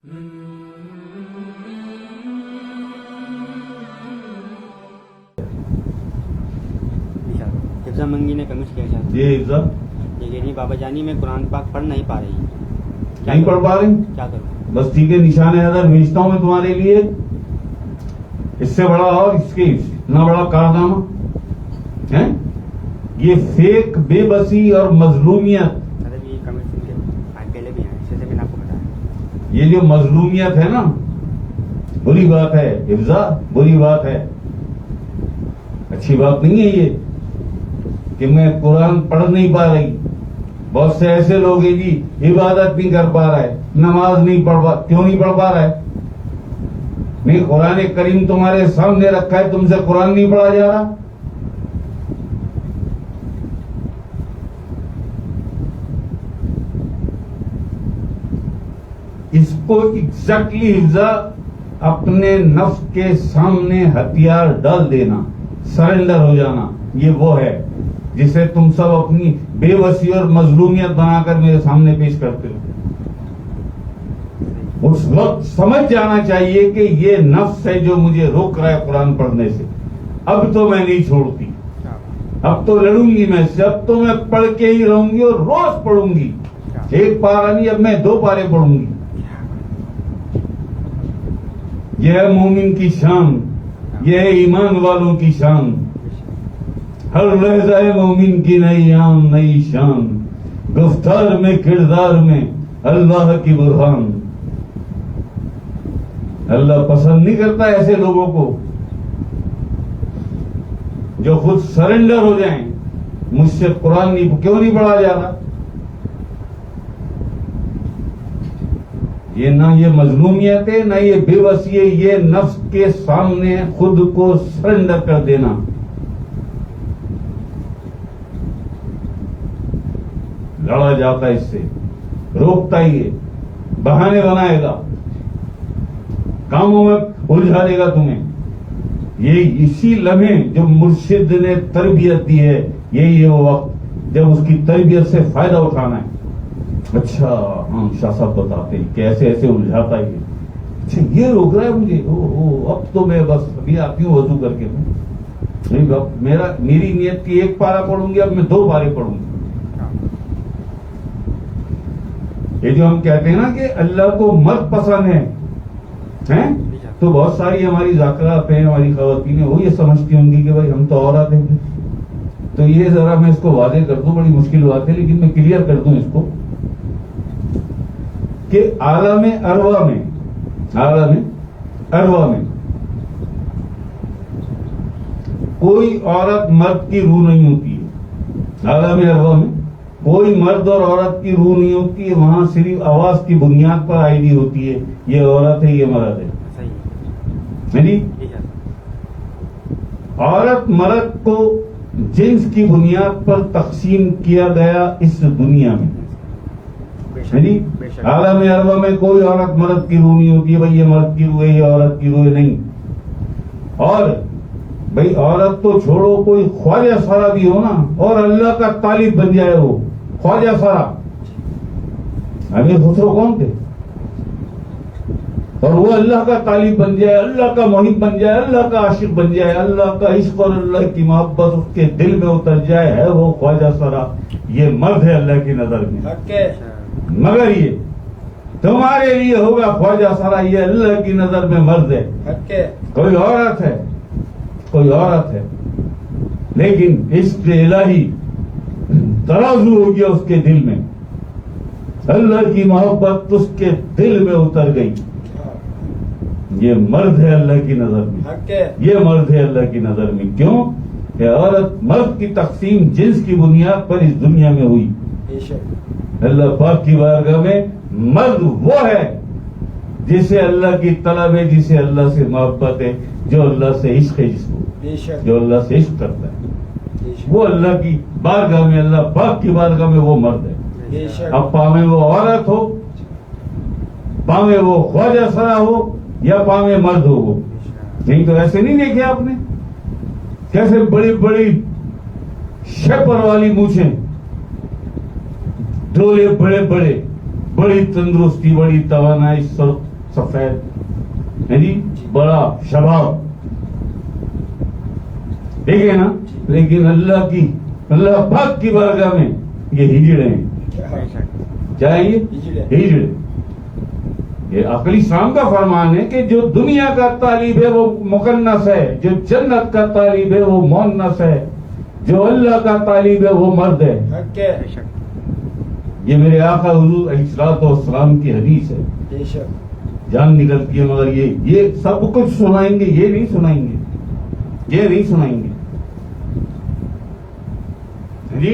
حفظہ منگی نے کمنٹ کیا تھا جی حفظہ یہ کہہ رہی بابا جانی میں قرآن پاک پڑھ نہیں پا رہی، نہیں پڑھ پا رہی، کیا کروں؟ بس ٹھیک ہے، نشان حیدر بھیجتا ہوں میں تمہارے لیے، اس سے بڑا اور اس کے اتنا بڑا کارنامہ ہے یہ فیک بے بسی اور مظلومیت. یہ کمنٹ سن کے پہلے بھی ہیں، اس سے میں نے آپ کو بتایا. یہ جو مظلومیت ہے نا، بری بات ہے حفظہ، بری بات ہے، اچھی بات نہیں ہے یہ کہ میں قرآن پڑھ نہیں پا رہی. بہت سے ایسے لوگ ہیں جی عبادت نہیں کر پا رہا ہے، نماز نہیں پڑھ پا، کیوں نہیں پڑھ پا رہا ہے؟ نہیں، قرآن کریم تمہارے سامنے رکھا ہے، تم سے قرآن نہیں پڑھا جا رہا. اس کو ایگزیکٹلی حفظہ اپنے نفس کے سامنے ہتھیار ڈال دینا، سرنڈر ہو جانا، یہ وہ ہے جسے تم سب اپنی بے بسی اور مظلومیت بنا کر میرے سامنے پیش کرتے ہو. اس وقت سمجھ جانا چاہیے کہ یہ نفس ہے جو مجھے روک رہا ہے قرآن پڑھنے سے. اب تو میں نہیں چھوڑتی، اب تو لڑوں گی میں اس سے، اب تو میں پڑھ کے ہی رہوں گی اور روز پڑھوں گی. ایک پارہ نہیں، اب میں 2 پارے پڑھوں گی. یہ ہے مومن کی شان، یہ ہے ایمان والوں کی شان. ہر لہجہ مومن کی نئی آن نئی شان، گفتار میں کردار میں اللہ کی برہان. اللہ پسند نہیں کرتا ایسے لوگوں کو جو خود سرنڈر ہو جائیں. مجھ سے قرآن کیوں نہیں پڑھا جا رہا؟ یہ نہ یہ مظلومیت ہے، نہ یہ بے بسی ہے، یہ نفس کے سامنے خود کو سرنڈر کر دینا. لڑا جاتا ہے اس سے، روکتا ہی ہے، بہانے بنائے گا، کاموں میں الجھا دے گا تمہیں. یہ اسی لمحے جو مرشد نے تربیت دی ہے، یہی ہے وہ وقت جب اس کی تربیت سے فائدہ اٹھانا ہے. اچھا ہاں شاہ صاحب بتاتے ہیں کہ ایسے ایسے الجھاتا ہے. اچھا یہ روک رہا ہے مجھے، اب تو میں بس ابھی آتی ہوں وضو کر کے. میری نیت کی 1 پارہ پڑھوں گی، اب میں 2 پارے پڑھوں گی. یہ جو ہم کہتے ہیں نا کہ اللہ کو مرد پسند ہے، تو بہت ساری ہماری ذاکرات ہیں، ہماری خواتین وہ یہ سمجھتی ہوں گی کہ بھائی ہم تو عورت ہیں. تو یہ ذرا میں اس کو واضح کر دوں، بڑی مشکل بات ہے لیکن میں کلیئر کر دوں اس کو کہ عالم ارواح میں کوئی عورت مرد کی روح نہیں ہوتی ہے. عالم ارواح میں کوئی مرد اور عورت کی روح نہیں ہوتی ہے. وہاں صرف آواز کی بنیاد پر آئی ڈی ہوتی ہے، یہ عورت ہے، یہ مرد ہے. عورت مرد کو جنس کی بنیاد پر تقسیم کیا گیا اس دنیا میں. عالم ارواح میں کوئی عورت مرد کی روح نہیں ہوتی ہے، بھائی یہ مرد کی روح ہے، یہ عورت کی روح ہے، نہیں. اور بھائی عورت تو چھوڑو، کوئی خواجہ سارا بھی ہو نا اور اللہ کا طالب بن جائے، وہ خواجہ سارا. امیر خسرو کون تھے؟ اور وہ اللہ کا طالب بن جائے، اللہ کا محب بن جائے، اللہ کا عاشق بن جائے، اللہ کا عشق اور اللہ کی محبت اس کے دل میں اتر جائے، ہے وہ خواجہ سارا. یہ مرد ہے اللہ کی نظر میں. مگر یہ تمہارے لیے ہوگا خواجہ سارا، یہ اللہ کی نظر میں مرد ہے. کوئی عورت ہے، کوئی عورت ہے، لیکن عشق الہی ترازو ہو گیا اس کے دل میں، اللہ کی محبت اس کے دل میں اتر گئی. یہ مرد ہے اللہ کی نظر میں، یہ مرد ہے اللہ کی نظر میں. کیوں کہ عورت مرد کی تقسیم جنس کی بنیاد پر اس دنیا میں ہوئی. اللہ پاک کی بارگاہ میں مرد وہ ہے جسے اللہ کی طلب ہے، جسے اللہ سے محبت ہے، جو اللہ سے عشق ہے، جس کو جو اللہ سے عشق کرتا ہے، وہ اللہ کی بارگاہ میں، اللہ پاک کی بارگاہ میں وہ مرد ہے. اب پاویں وہ عورت ہو، پاویں وہ خواجہ سرا ہو، یا پاویں مرد ہو وہ. نہیں تو ایسے نہیں دیکھے آپ نے کیسے بڑی بڑی شیپر والی مونچھیں، ڈولے بڑے بڑے، بڑی تندرستی، بڑی توانائی، سفید ہے جی بڑا شباب ٹھیک ہے نا, لیکن اللہ پاک کی بارگاہ میں یہ ہجڑے ہیں. کیا ہے یہ ہجڑے؟ یہ عقل اسلام کا فرمان ہے کہ جو دنیا کا طالب ہے وہ مکنس ہے, جو جنت کا طالب ہے وہ مؤنث ہے, جو اللہ کا طالب ہے وہ مرد ہے. یہ میرے آقا حضور علیہ الصلوۃ والسلام کی حدیث ہے. جان نکلتی ہے مگر یہ سب کچھ سنائیں گے, یہ نہیں سنائیں گے, یہ نہیں سنائیں گے جی.